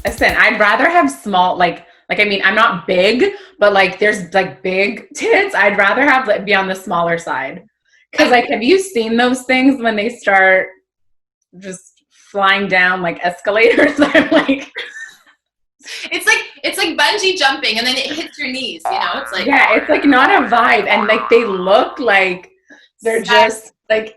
Listen, I'd rather have small, I mean, I'm not big, but like, there's like big tits. I'd rather have like be on the smaller side. Cause like, have you seen those things when they start just flying down like escalators? I'm like, It's like bungee jumping and then it hits your knees, It's like, yeah, it's like not a vibe. And like, they look like they're just like,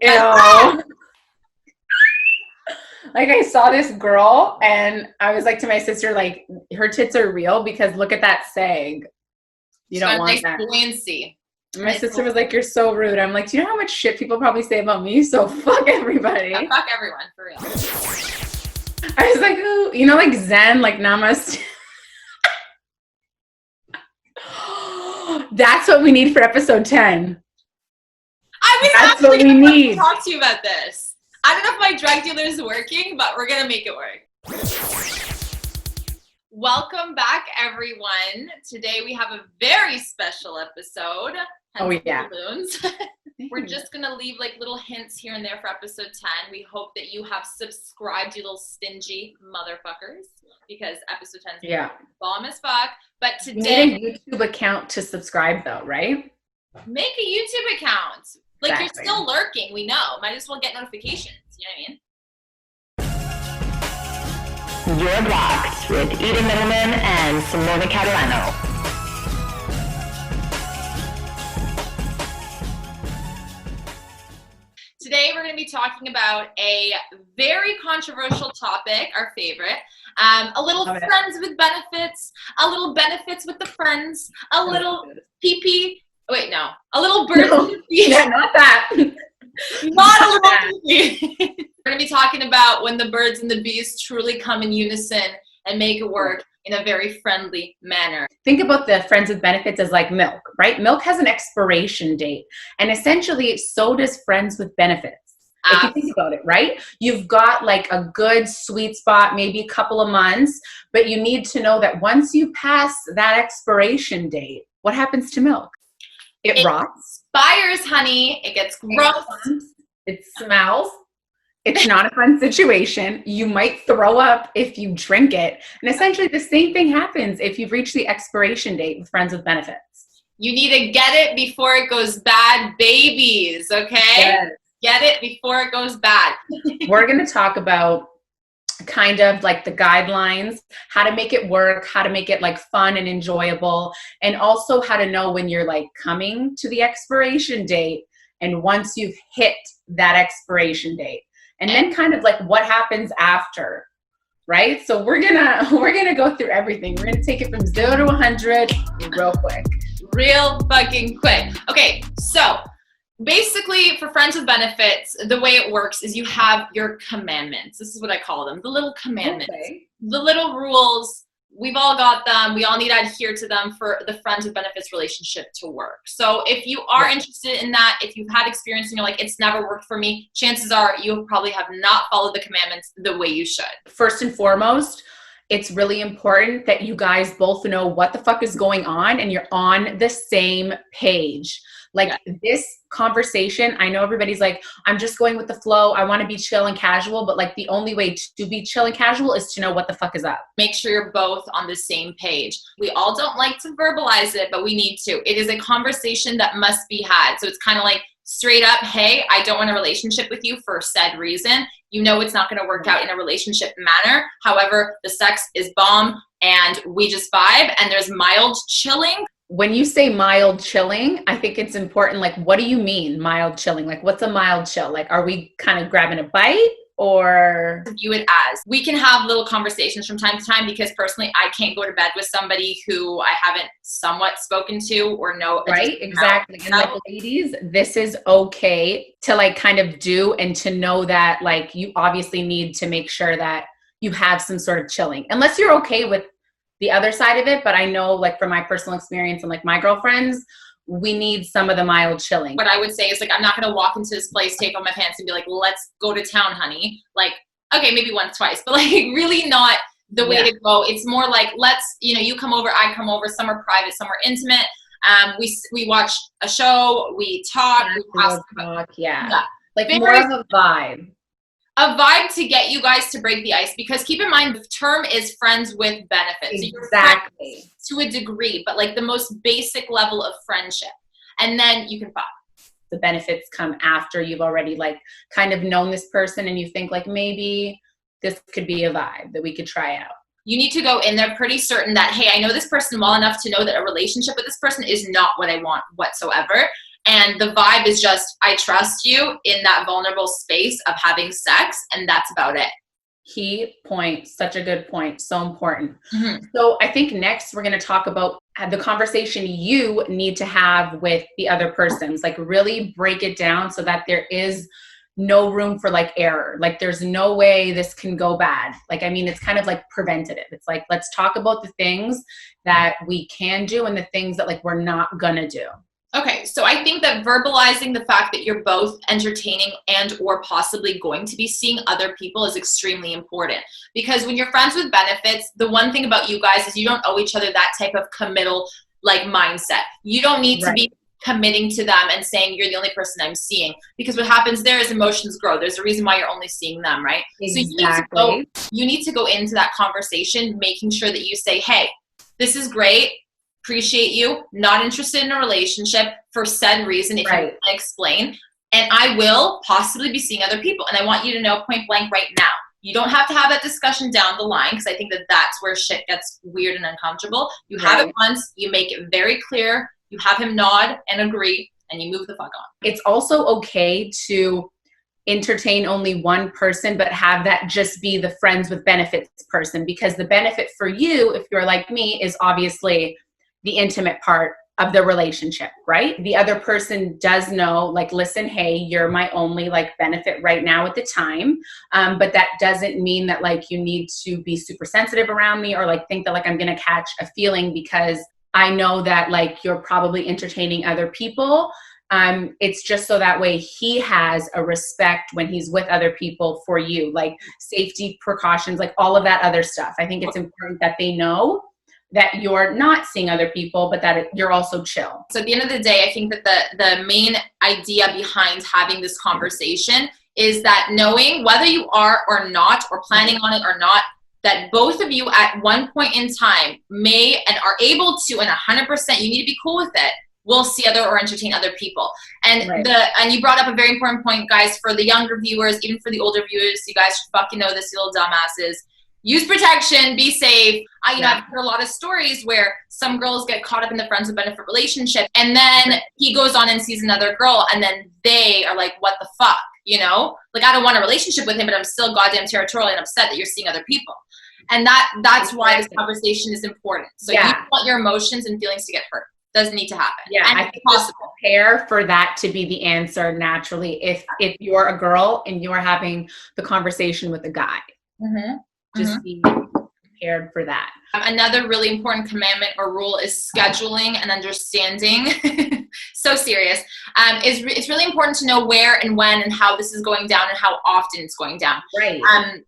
like I saw this girl and I was like to my sister, like, her tits are real because look at that sag. You don't want nice that. buoyancy. And my sister was like, you're so rude. I'm like, do you know how much shit people probably say about me? So fuck everybody. Yeah, fuck everyone, for real. I was like, ooh, like Zen, like namaste. That's what we need for episode 10. That's what we need. Talk to you about this. I don't know if my drug dealer is working, but we're gonna make it work. Welcome back, everyone. Today we have a very special episode. Oh yeah. We're just gonna leave like little hints here and there for episode 10. We hope that you have subscribed, you little stingy motherfuckers, because episode 10 is bomb as fuck. But today, you need a YouTube account to subscribe, though, right? Make a YouTube account. Like, exactly. You're still lurking, we know. Might as well get notifications. You know what I mean? You're Blocked with Eden Middleman and Simona Catalano. Today, we're going to be talking about a very controversial topic, our favorite. A little friends with benefits, a little benefits with the friends, a little pee-pee. Wait, no. A little birds with the bees. Yeah, not that. Not a little pee-pee. We're going to be talking about when the birds and the bees truly come in unison and make it work in a very friendly manner. Think about the friends with benefits as like milk, right? Milk has an expiration date. And essentially, so does friends with benefits. If you think about it, right? You've got like a good sweet spot, maybe a couple of months, but you need to know that once you pass that expiration date, what happens to milk? It rots. Expires, honey. It gets gross. It smells. It's not a fun situation. You might throw up if you drink it. And essentially the same thing happens if you've reached the expiration date with friends with benefits. You need to get it before it goes bad, babies, okay? Yes. Get it before it goes bad. We're going to talk about kind of like the guidelines, how to make it work, how to make it like fun and enjoyable, and also how to know when you're like coming to the expiration date and once you've hit that expiration date. And then kind of like what happens after, right? So we're gonna go through everything. We're gonna take it from 0 to 100 real quick. Real fucking quick. Okay, so basically for friends with benefits, the way it works is you have your commandments. This is what I call them, the little commandments. Okay. The little rules. We've all got them. We all need to adhere to them for the friends with benefits relationship to work. So if you are interested in that, if you've had experience and you're like, it's never worked for me, chances are you probably have not followed the commandments the way you should. First and foremost, it's really important that you guys both know what the fuck is going on and you're on the same page. Like this conversation, I know everybody's like, I'm just going with the flow. I want to be chill and casual, but like the only way to be chill and casual is to know what the fuck is up. Make sure you're both on the same page. We all don't like to verbalize it, but we need to. It is a conversation that must be had. So it's kind of like straight up, hey, I don't want a relationship with you for said reason. You know it's not going to work out in a relationship manner. However, the sex is bomb and we just vibe and there's mild chilling. When you say mild chilling, I think it's important. Like, what do you mean mild chilling? Like, what's a mild chill? Like, are we kind of grabbing a bite or? View it as we can have little conversations from time to time because personally, I can't go to bed with somebody who I haven't somewhat spoken to or know. Right, exactly. And like ladies, this is okay to like kind of do and to know that like you obviously need to make sure that you have some sort of chilling. Unless you're okay with the other side of it, but I know like from my personal experience and like my girlfriends, we need some of the mild chilling. What I would say is like, I'm not going to walk into this place, take off my pants and be like, let's go to town, honey. Like, okay, maybe once, twice, but like really not the way to go. It's more like, let's, you come over, I come over, some are private, some are intimate. We watch a show, we talk, Like more of a vibe. a vibe to get you guys to break the ice, because keep in mind the term is friends with benefits. So you're friends to a degree, but like the most basic level of friendship. And then you can fuck. The benefits come after you've already like kind of known this person and you think like maybe this could be a vibe that we could try out. You need to go in there pretty certain that, hey, I know this person well enough to know that a relationship with this person is not what I want whatsoever. And the vibe is just, I trust you in that vulnerable space of having sex, and that's about it. Key point, such a good point, so important. Mm-hmm. So I think next we're going to talk about the conversation you need to have with the other persons, like really break it down so that there is no room for like error. Like there's no way this can go bad. Like, I mean, it's kind of like preventative. It's like, let's talk about the things that we can do and the things that like we're not going to do. Okay, so I think that verbalizing the fact that you're both entertaining and or possibly going to be seeing other people is extremely important. Because when you're friends with benefits, the one thing about you guys is you don't owe each other that type of committal like mindset. You don't need to be committing to them and saying you're the only person I'm seeing, because what happens there is emotions grow. There's a reason why you're only seeing them, right? Exactly. So you need to go into that conversation making sure that you say, hey, this is great. Appreciate you, not interested in a relationship for said reason, if you can explain, and I will possibly be seeing other people, and I want you to know point blank right now. You don't have to have that discussion down the line, because I think that that's where shit gets weird and uncomfortable. You have it once, you make it very clear, you have him nod and agree, and you move the fuck on. It's also okay to entertain only one person, but have that just be the friends with benefits person, because the benefit for you, if you're like me, is obviously the intimate part of the relationship, right? The other person does know, like, listen, hey, you're my only like benefit right now at the time. But that doesn't mean that like you need to be super sensitive around me or like think that like I'm going to catch a feeling because I know that like you're probably entertaining other people. It's just so that way he has a respect when he's with other people for you, like safety precautions, like all of that other stuff. I think it's important that they know that you're not seeing other people, but that you're also chill. So at the end of the day, I think that the main idea behind having this conversation is that knowing whether you are or not, or planning on it or not, that both of you at one point in time may and are able to, and 100%, you need to be cool with it, will see other or entertain other people. And and you brought up a very important point, guys, for the younger viewers, even for the older viewers, you guys should fucking know this, you little dumbasses. Use protection, be safe. I've heard a lot of stories where some girls get caught up in the friends with benefit relationship, and then he goes on and sees another girl, and then they are like, what the fuck, you know? Like, I don't want a relationship with him, but I'm still goddamn territorial and upset that you're seeing other people. And that's why this conversation is important. So you don't want your emotions and feelings to get hurt. Doesn't need to happen. Yeah, and I think just prepare for that to be the answer naturally if you're a girl and you're having the conversation with a guy. Mm-hmm. Just be prepared for that. Another really important commandment or rule is scheduling and understanding. So serious. It's really important to know where and when and how this is going down and how often it's going down. Right.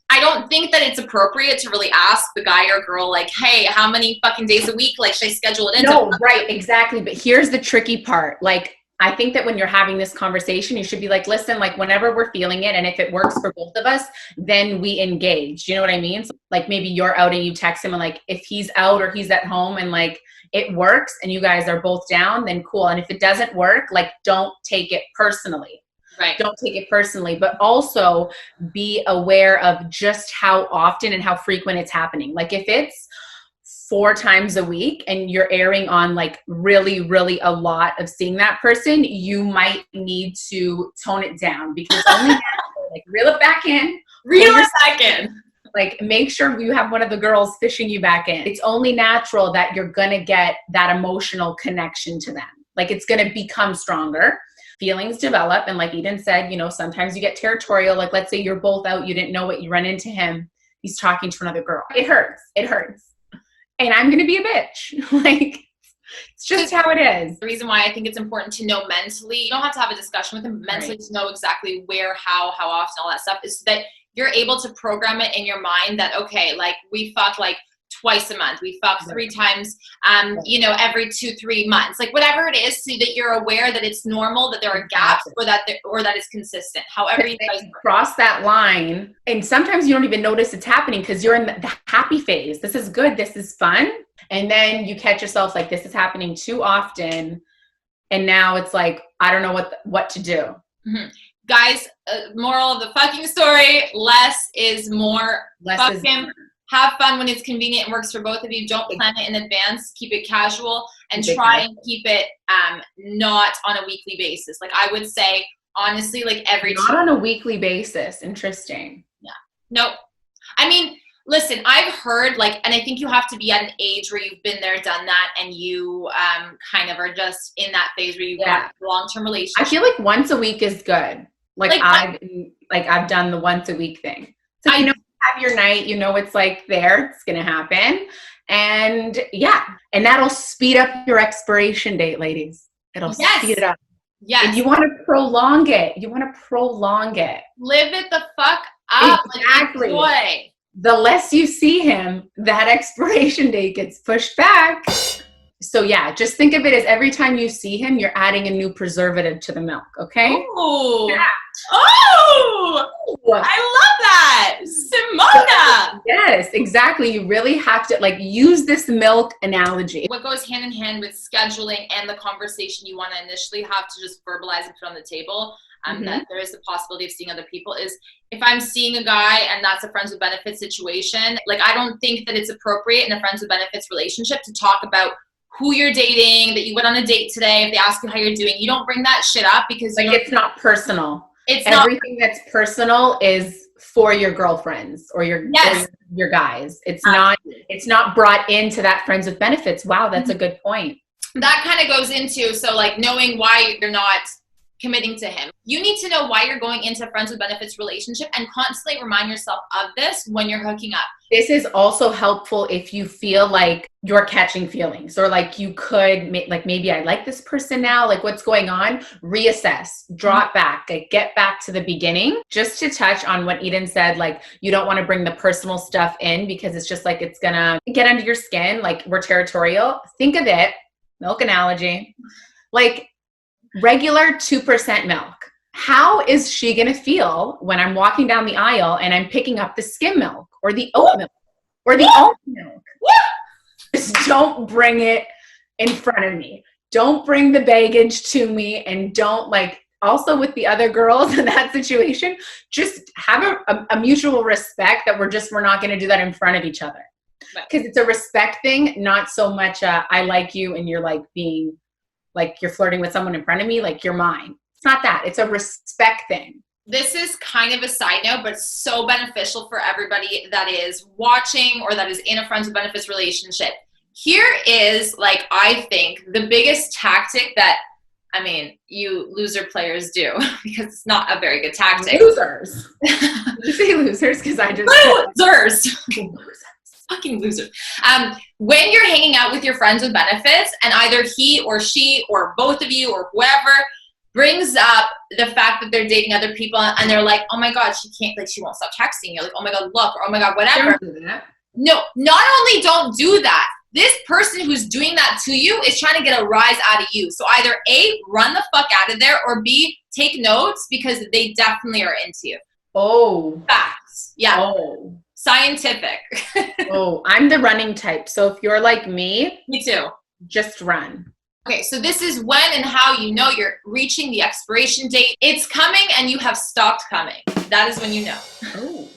I don't think that it's appropriate to really ask the guy or girl, like, hey, how many fucking days a week? Like, should I schedule it in? No, right, exactly. But here's the tricky part. Like, I think that when you're having this conversation, you should be like, listen, like whenever we're feeling it and if it works for both of us, then we engage. You know what I mean? So, like maybe you're out and you text him and like if he's out or he's at home and like it works and you guys are both down, then cool. And if it doesn't work, like don't take it personally. Right. Don't take it personally, but also be aware of just how often and how frequent it's happening. Like if it's 4 times a week and you're airing on like really, really a lot of seeing that person, you might need to tone it down because only like reel it back in. Reel it back in. Like make sure you have one of the girls fishing you back in. It's only natural that you're going to get that emotional connection to them. Like it's going to become stronger. Feelings develop. And like Eden said, you know, sometimes you get territorial. Like let's say you're both out, you didn't know what, you run into him. He's talking to another girl. It hurts. It hurts. And I'm going to be a bitch. Like, it's just how it is. The reason why I think it's important to know mentally, you don't have to have a discussion with him, but mentally to know exactly where, how often, all that stuff, is that you're able to program it in your mind that, okay, like we fucked like twice a month. We fuck 3 times, every 2-3 months, like whatever it is, so that you're aware that it's normal, that there are gaps, or that it's consistent. However you guys cross that line, and sometimes you don't even notice it's happening because you're in the happy phase. This is good. This is fun. And then you catch yourself like, this is happening too often. And now it's like, I don't know what to do. Mm-hmm. Guys, moral of the fucking story, less is more. Have fun when it's convenient and works for both of you. Don't plan it in advance. Keep it casual and try and keep it not on a weekly basis. Like I would say, honestly, like not on a weekly basis. Interesting. Yeah. Nope. I mean, listen, I've heard and I think you have to be at an age where you've been there, done that, and you kind of are just in that phase where you want a long-term relationship. I feel like once a week is good. I've done the once a week thing. So I know have your night, it's like it's gonna happen, and and that'll speed up your expiration date, ladies. It'll speed it up. Yes. And you want to prolong it. Live it the fuck up. Exactly. Enjoy. The less you see him, that expiration date gets pushed back. So just think of it as every time you see him, you're adding a new preservative to the milk, okay? Oh, I love that. Simona. Yes, exactly. You really have to use this milk analogy. What goes hand in hand with scheduling and the conversation you want to initially have to just verbalize and put on the table, that there is the possibility of seeing other people, is if I'm seeing a guy and that's a friends with benefits situation, I don't think that it's appropriate in a friends with benefits relationship to talk about who you're dating, that you went on a date today. If they ask you how you're doing, you don't bring that shit up because it's not personal. It's everything that's personal is for your girlfriends or your guys. It's not brought into that friends with benefits. Wow, that's a good point. That kind of goes into knowing why you're not committing to him. You need to know why you're going into a friends with benefits relationship and constantly remind yourself of this when you're hooking up. This is also helpful if you feel like you're catching feelings, or you could maybe I like this person now, what's going on. Reassess, draw it back, get back to the beginning. Just to touch on what Eden said, you don't want to bring the personal stuff in because it's just it's gonna get under your skin, we're territorial. Think of it, milk analogy, regular 2% milk. How is she going to feel when I'm walking down the aisle and I'm picking up the skim milk or the oat milk or the almond milk? Just don't bring it in front of me. Don't bring the baggage to me, and don't also with the other girls in that situation, just have a mutual respect that we're not going to do that in front of each other. Because it's a respect thing, not so much I like you and you're being you're flirting with someone in front of me, you're mine. It's not that. It's a respect thing. This is kind of a side note, but so beneficial for everybody that is watching or that is in a friends with benefits relationship. Here is, I think, the biggest tactic that, you loser players do, because it's not a very good tactic. Losers. You say losers because I just... Losers. Fucking losers. When you're hanging out with your friends with benefits and either he or she or both of you or whoever brings up the fact that they're dating other people and they're like, oh my God, she can't, she won't stop texting you. Oh my God, look, or oh my God, whatever. Don't do that. No, not only don't do that, this person who's doing that to you is trying to get a rise out of you. So either A, run the fuck out of there, or B, take notes because they definitely are into you. Oh. Facts. Yeah. Oh. Scientific. Oh, I'm the running type. So if you're like me too. Just run. Okay, so this is when and how you know you're reaching the expiration date. It's coming and you have stopped coming. That is when you know. Oh.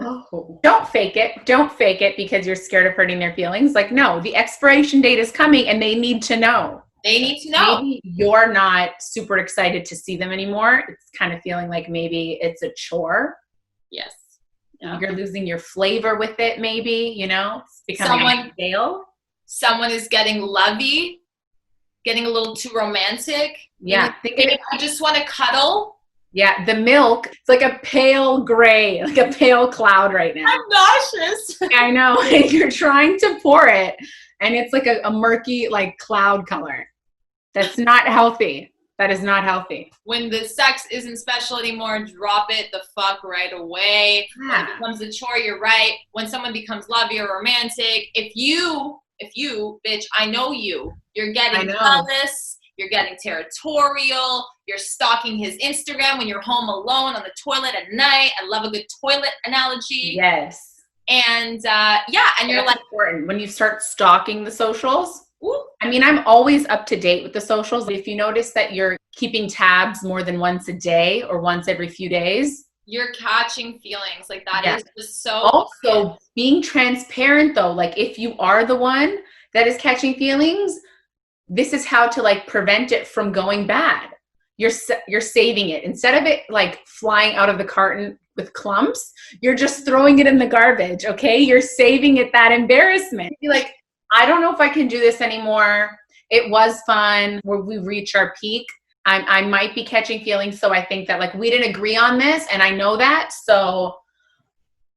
Oh. Don't fake it. Don't fake it because you're scared of hurting their feelings. No, the expiration date is coming and they need to know. They need to know. Maybe you're not super excited to see them anymore. It's kind of feeling like maybe it's a chore. Yes. Yeah. You're losing your flavor with it, maybe, it's becoming stale. Someone is getting lovey, getting a little too romantic. Yeah. Maybe I just want to cuddle. Yeah. The milk, it's like a pale gray, like a pale cloud right now. I'm nauseous. I know. You're trying to pour it and it's like a murky, cloud color. That's not healthy. That is not healthy. When the sex isn't special anymore, drop it the fuck right away. Yeah. When it becomes a chore, you're right. When someone becomes lovey or romantic, if you, bitch, I know you're getting jealous, you're getting territorial, you're stalking his Instagram when you're home alone on the toilet at night. I love a good toilet analogy. Yes. And and you're like, important when you start stalking the socials. ooh. I mean, I'm always up to date with the socials. If you notice that you're keeping tabs more than once a day or once every few days, you're catching feelings. Like that is just so. Also, being transparent though, like if you are the one that is catching feelings, this is how to like prevent it from going bad. You're saving it instead of it like flying out of the carton with clumps. You're just throwing it in the garbage. Okay, you're saving it that embarrassment. You're like, I don't know if I can do this anymore. It was fun. Where we reach our peak, I might be catching feelings. So I think that like we didn't agree on this, and I know that. So,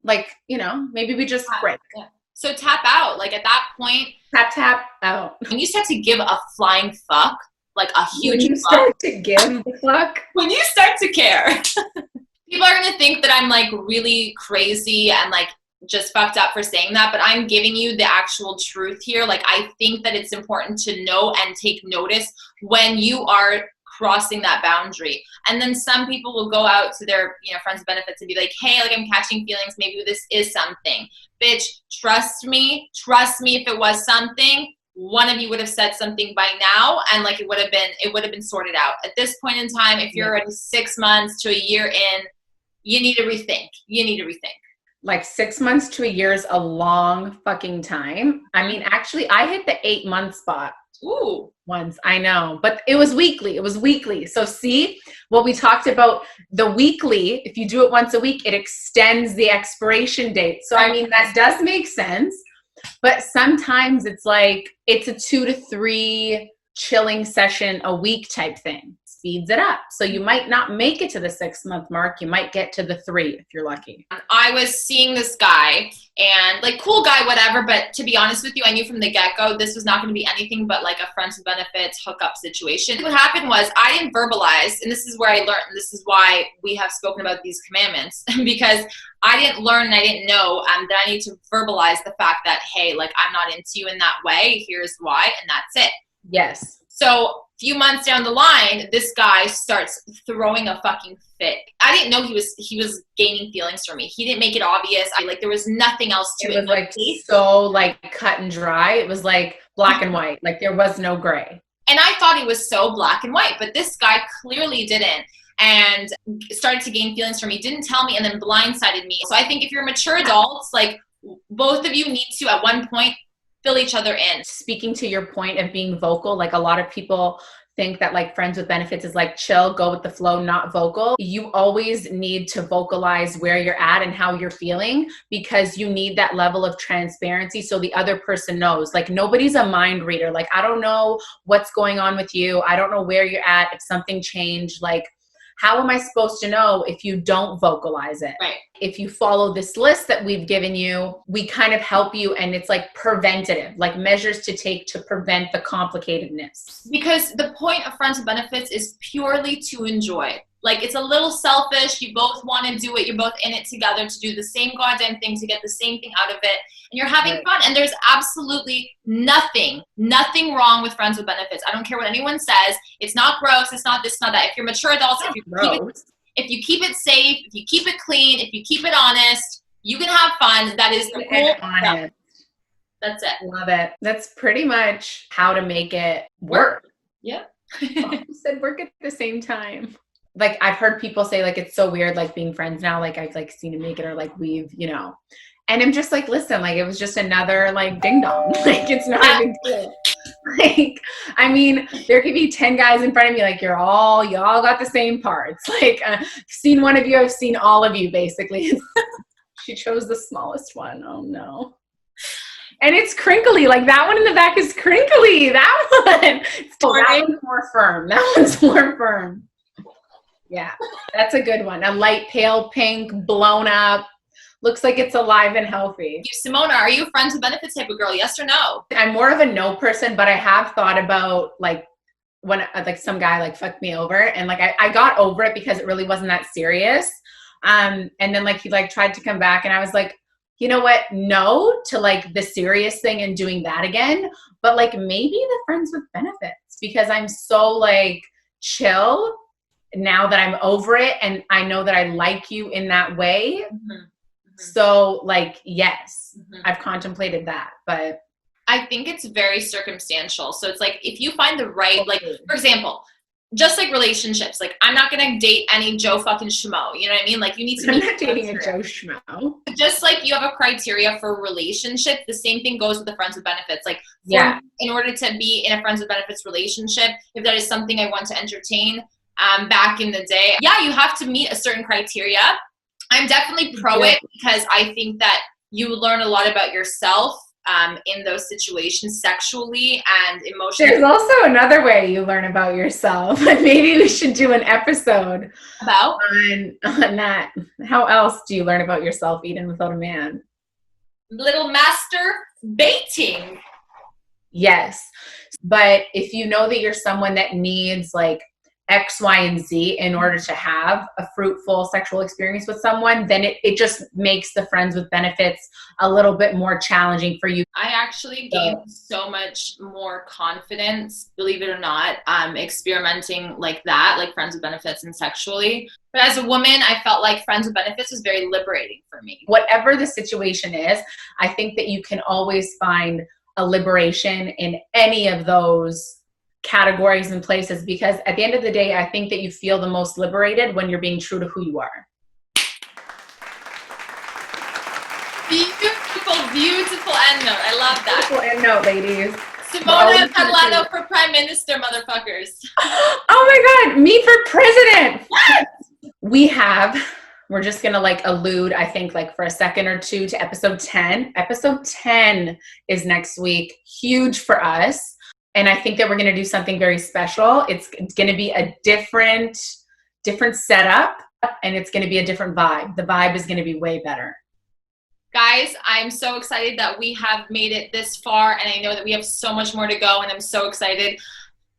like, you know, maybe we just break. Yeah. So tap out. Like at that point, tap out. When you start to give a flying fuck, like a huge. When you start to give the fuck. When you start to care, people are gonna think that I'm like really crazy and like just fucked up for saying that, but I'm giving you the actual truth here. Like, I think that it's important to know and take notice when you are crossing that boundary. And then some people will go out to their, you know, friends with benefits and be like, hey, like I'm catching feelings. Maybe this is something. Bitch, trust me. If it was something, one of you would have said something by now, and like it would have been sorted out. At this point in time, if you're already 6 months to a year in, you need to rethink. Like 6 months to a year is a long fucking time. I mean, actually, I hit the 8-month spot. Ooh. Once, I know, but it was weekly. So see what we talked about, the weekly, if you do it once a week, it extends the expiration date. So, I mean, that does make sense, but sometimes it's like, it's a 2 to 3 chilling session a week type thing. Speeds it up. So you might not make it to the 6-month mark. You might get to the 3 if you're lucky. I was seeing this guy and like cool guy, whatever. But to be honest with you, I knew from the get-go, this was not going to be anything but like a friends with benefits hookup situation. What happened was I didn't verbalize, and this is where I learned, and this is why we have spoken about these commandments, because I didn't learn and I didn't know that I need to verbalize the fact that, hey, like I'm not into you in that way. Here's why. And that's it. Yes. So few months down the line, this guy starts throwing a fucking fit. I didn't know he was gaining feelings for me. He didn't make it obvious. There was nothing else to it. It was like so like cut and dry. It was like black and white. Like there was no gray. And I thought he was so black and white, but this guy clearly didn't, and started to gain feelings for me. Didn't tell me, and then blindsided me. So I think if you're mature adults, like both of you need to at one point fill each other in. Speaking to your point of being vocal, like a lot of people think that like friends with benefits is like chill, go with the flow, not vocal. You always need to vocalize where you're at and how you're feeling, because you need that level of transparency so the other person knows. Like nobody's a mind reader. Like I don't know what's going on with you. I don't know where you're at. If something changed, like how am I supposed to know if you don't vocalize it? Right. If you follow this list that we've given you, we kind of help you, and it's like preventative, like measures to take to prevent the complicatedness. Because the point of friends with benefits is purely to enjoy. Like it's a little selfish. You both want to do it. You're both in it together to do the same goddamn thing, to get the same thing out of it. And you're having fun. And there's absolutely nothing wrong with friends with benefits. I don't care what anyone says. It's not gross. It's not this, not that. If you're mature adults, if you keep it safe, if you keep it clean, if you keep it honest, you can have fun. That is the whole stuff. That's it. Love it. That's pretty much how to make it work. Yeah. You said work at the same time. Like I've heard people say like it's so weird like being friends now, like I've like seen him make it, or like we've, you know, and I'm just like, listen, like it was just another like ding dong. Like it's not a big deal. Like I mean, there could be 10 guys in front of me, like y'all got the same parts. Like I've seen one of you, I've seen all of you basically. She chose the smallest one. Oh no. And it's crinkly. Like that one in the back is crinkly. That one. So that one's more firm. That one's more firm. Yeah, that's a good one. A light pale pink, blown up. Looks like it's alive and healthy. Simona, are you a friends with benefits type of girl? Yes or no? I'm more of a no person, but I have thought about like when like some guy like fucked me over, and like I got over it because it really wasn't that serious. And then like he like tried to come back, and I was like, you know what? No to like the serious thing and doing that again. But like maybe the friends with benefits, because I'm so like chill now that I'm over it, and I know that I like you in that way. So like, yes, I've contemplated that, but I think it's very circumstantial. So it's like, if you find the right, like, for example, just like relationships, like I'm not going to date any Joe fucking schmo. You know what I mean? Like you need to I'm not dating a Joe schmo. Just like you have a criteria for a relationship, the same thing goes with the friends with benefits. Like in order to be in a friends with benefits relationship, if that is something I want to entertain, back in the day, you have to meet a certain criteria. I'm definitely pro it, because I think that you learn a lot about yourself in those situations, sexually and emotionally. There's also another way you learn about yourself. Maybe we should do an episode about on that. How else do you learn about yourself, Eden, without a man? Little master baiting. Yes. But if you know that you're someone that needs like X, Y, and Z in order to have a fruitful sexual experience with someone, then it just makes the friends with benefits a little bit more challenging for you. I actually gained so much more confidence, believe it or not, experimenting like that, like friends with benefits and sexually. But as a woman, I felt like friends with benefits was very liberating for me. Whatever the situation is, I think that you can always find a liberation in any of those categories and places, because at the end of the day, I think that you feel the most liberated when you're being true to who you are. Beautiful end note. I love that. Beautiful end note, ladies. Simona Catalano for Prime Minister, motherfuckers. Oh my God, me for president. We're just going to like allude, I think, like for a second or two to episode 10. Episode 10 is next week. Huge for us. And I think that we're going to do something very special. It's going to be a different setup, and it's going to be a different vibe. The vibe is going to be way better. Guys, I'm so excited that we have made it this far, and I know that we have so much more to go, and I'm so excited.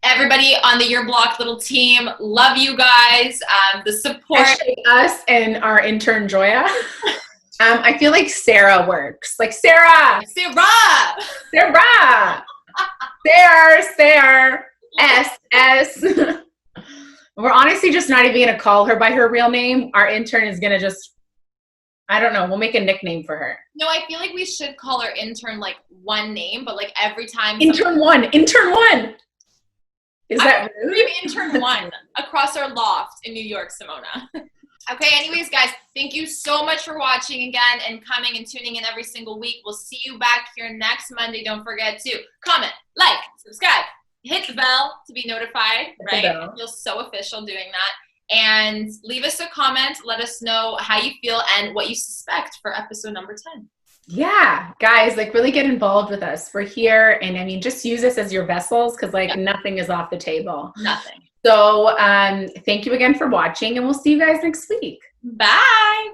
Everybody on the urblocked little team, love you guys. The support. Especially us and our intern, Joya. I feel like Sarah works. Like Sarah. S. We're honestly just not even going to call her by her real name. Our intern is going to just, I don't know, we'll make a nickname for her. No, I feel like we should call her intern like one name, but like every time. Intern one. Is that rude? Intern one across our loft in New York, Simona. Okay, anyways, guys, thank you so much for watching again and coming and tuning in every single week. We'll see you back here next Monday. Don't forget to comment, like, subscribe, hit the bell to be notified, right? It feels so official doing that. And leave us a comment. Let us know how you feel and what you suspect for episode number 10. Yeah, guys, like really get involved with us. We're here, and I mean, just use us as your vessels, because like nothing is off the table. Nothing. So thank you again for watching, and we'll see you guys next week. Bye.